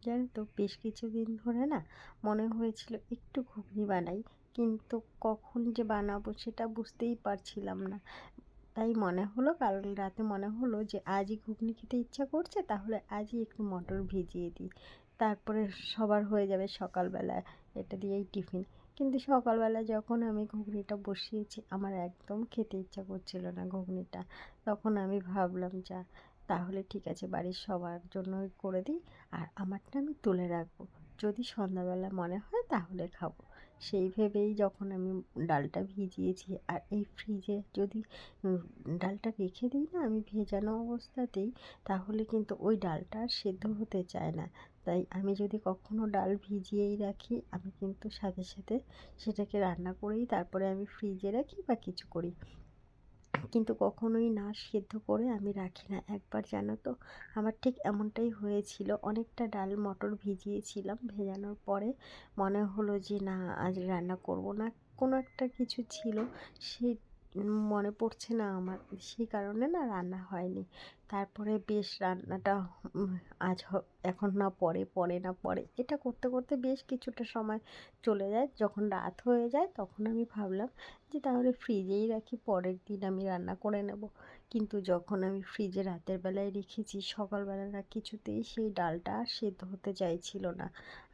জানো তো বেশ কিছুদিন ধরে না মনে হয়েছিল একটু ঘুগনি বানাই, কিন্তু কখন যে বানাবো সেটা বুঝতেই পারছিলাম না। তাই মনে হলো, কাল রাতে মনে হলো যে আজই ঘুগনি খেতে ইচ্ছা করছে, তাহলে আজই একটু মটর ভিজিয়ে দিই, তারপরে সবার হয়ে যাবে সকালবেলা এটা দিয়েই টিফিন। কিন্তু সকালবেলা যখন আমি ঘুগনিটা বসিয়েছি, আমার একদম খেতে ইচ্ছা করছিল না ঘুগনিটা। তখন আমি ভাবলাম, যা, তাহলে ঠিক আছে, বাড়ির সবার জন্যই করে দিই, আর আমারটা আমি তুলে রাখবো, যদি সন্ধ্যাবেলা মনে হয় তাহলে খাবো। সেই ভেবেই যখন আমি ডালটা ভিজিয়েছি, আর এই ফ্রিজে যদি ডালটা রেখে দিই না আমি ভেজানো অবস্থাতেই, তাহলে কিন্তু ওই ডালটা আর সেদ্ধ হতে চায় না। তাই আমি যদি কখনো ডাল ভিজিয়েই রাখি, আমি কিন্তু সাথে সাথে সেটাকে রান্না করেই তারপরে আমি ফ্রিজে রাখি বা কিছু করি, কিন্তু কখনোই না সেদ্ধ করে আমি রাখি না। একবার জানো তো, আমার ঠিক এমনটাই হয়েছিল। অনেকটা ডাল মটর ভিজিয়েছিলাম, ভেজানোর পরে মনে হলো যে না, আজ রান্না করব না, কোনো একটা কিছু ছিল, সেই মনে পড়ছে না আমার, সেই কারণে না রান্না হয়নি। তারপরে বেশ রান্নাটা উম, আজ এখন না পরে, পরে না পরে, এটা করতে করতে বেশ কিছুটা সময় চলে যায়। যখন রাত হয়ে যায় তখন আমি ভাবলাম যে তাহলে ফ্রিজেই রাখি, পরের দিন আমি রান্না করে নেব। কিন্তু যখন আমি ফ্রিজে রাতের বেলায় রেখেছি, সকালবেলা না কিছুতেই সেই ডালটা আর সেদ্ধ হতে চাইছিল না।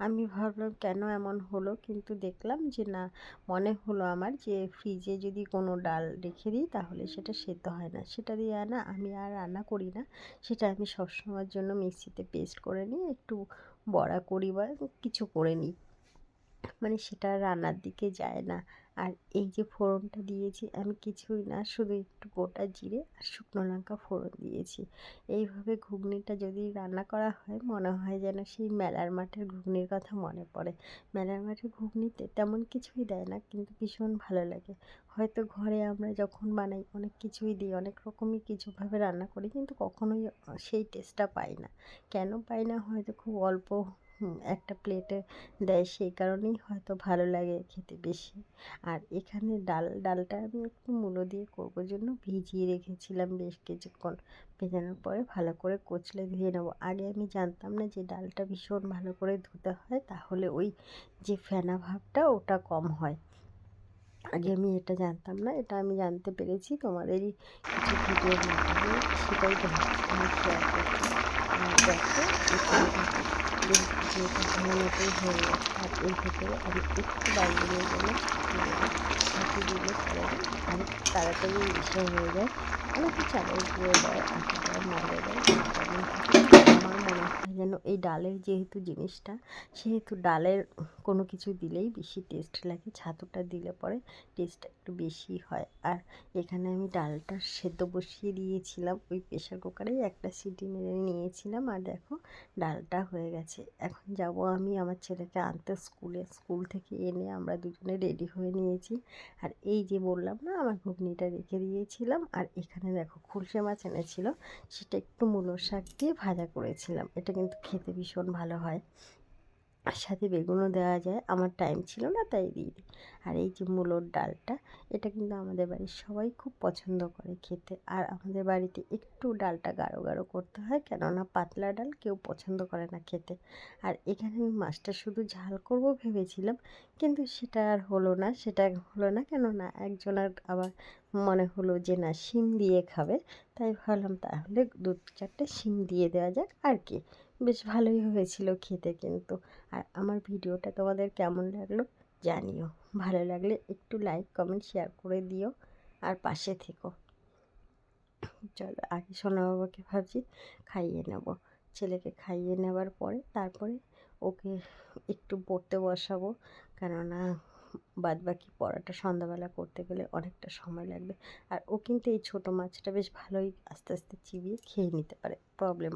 আমি ভাবলাম কেন এমন হলো, কিন্তু দেখলাম যে না, মনে হলো আমার যে ফ্রিজে যদি কোনো ডাল রেখে দিই তাহলে সেটা সেদ্ধ হয় না, সেটা দিয়ে না আমি আর রান্না করি না। সেটা আমি সবসময়ের জন্য মিক্সিতে পেস্ট করে নিই, একটু বড়া করি বা কিছু করে নিই, মানে সেটা রান্নার দিকে যায় না। আর এই যে ফোড়নটা দিয়েছি, আমি কিছুই না, শুধু একটু গোটা জিরে আর শুকনো লঙ্কা ফোড়ন দিয়েছি। এইভাবে ঘুগনিটা যদি রান্না করা হয়, মনে হয় যেন সেই মেলার মাঠের ঘুগনির কথা মনে পড়ে। মেলার মাঠের ঘুগনিতে তেমন কিছুই দেয় না, কিন্তু ভীষণ ভালো লাগে। হয়তো ঘরে আমরা যখন বানাই অনেক কিছুই দিই, অনেক রকমই কিছুভাবে রান্না করি, কিন্তু কখনোই সেই টেস্টটা পাই না। কেন পাই না, হয়তো খুব অল্প একটা প্লেটে দেয়, সেই কারণেই হয়তো ভালো লাগে খেতে বেশি। আর এখানে ডালটা আমি একটু মূলো দিয়ে করবো জন্য ভিজিয়ে রেখেছিলাম বেশ কিছুক্ষণ। ভেজানোর পরে ভালো করে কচলে ধুয়ে নেবো। আগে আমি জানতাম না যে ডালটা ভীষণ ভালো করে ধুতে হয়, তাহলে ওই যে ফেনা ভাবটা ওটা কম হয়। আগে আমি এটা জানতাম না, এটা আমি জানতে পেরেছি তোমাদেরই কিছু ভিডিওর মাধ্যমে, সেটাই তোমাদের সঙ্গে শেয়ার করছি। আর দেখো, এখানে কিন্তু বেশ ঘুগনিটা ভালো মতোই হয়ে গেছে, আর এর ভেতরে আমি একটু বাইগুনের জন্য ছাতু দেবো। ছাতু দিলে পরে না অনেক তাড়াতাড়ি ইসে হয়ে যায়। অনেকে চালের গুঁড়ো দেয়, আটা দেয়, ময়দা দেয়, যে যেমন থাকে, কিন্তু আমার মনে হয় যেন এই ডালের যেহেতু জিনিসটা, সেহেতু ডালের কোনো কিছু দিলেই বেশি টেস্ট লাগে, ছাতুটা দিলে পরে টেস্টটা একটু বেশি হয়। আর এখানে আমি ডালটা সেদ্ধ বসিয়ে দিয়েছিলাম, ওই প্রেশার কুকারেই একটা সিটি মেরে নিয়েছিলাম। আর দেখো, ডালটা হয়ে গেছে। এখন যাব আমি আমার ছেলেকে আনতে স্কুলে, স্কুল থেকে এনে আমরা দুজনে রেডি হয়ে নিয়েছি। আর এই যে বললাম না, আমার ঘুগনিটা রেখে দিয়েছিলাম, আর এখানে দেখো খুলশে মাছ এনেছিল, সেটা একটু মূলো শাক দিয়ে ভাজা করেছিলাম। এটা কিন্তু খেতে ভীষণ ভালো হয়, আর সাথে বেগুনও দেওয়া যায়, আমার টাইম ছিল না তাই দিইনি। আর এই যে মূলোর ডালটা, এটা কিন্তু আমাদের বাড়ির সবাই খুব পছন্দ করে খেতে। আর আমাদের বাড়িতে একটু ডালটা গাঢ় গাঢ় করতে হয়, কেননা পাতলা ডাল কেউ পছন্দ করে না খেতে। আর এখানে আমি মাছটা শুধু ঝাল করব ভেবেছিলাম, কিন্তু সেটা আর হলো না, সেটা হলো না, কেননা একজনের আবার মনে হলো যে না, শিম দিয়ে খাবে। তাই ভাবলাম তাহলে দু চারটে শিম দিয়ে দেওয়া যাক, আর কি। বেশ ভালোই হয়েছিল খেতে কিন্তু। আর আমার ভিডিওটা তোমাদের কেমন লাগলো জানিও। ভালো লাগলে একটু লাইক কমেন্ট শেয়ার করে দিও, আর পাশে থেকো। চলো, আগে সোনা বাবাকে ভাবছি খাইয়ে নেব। ছেলেকে খাইয়ে নেওয়ার পরে তারপরে ওকে একটু পড়তে বসাবো, কেননা বাদবাকি পড়াটা সন্ধ্যাবেলা করতে গেলে অনেকটা সময় লাগবে। আর ও কিন্তু এই ছোটো মাছটা বেশ ভালোই আস্তে আস্তে চিবিয়ে খেয়ে নিতে পারে, প্রবলেম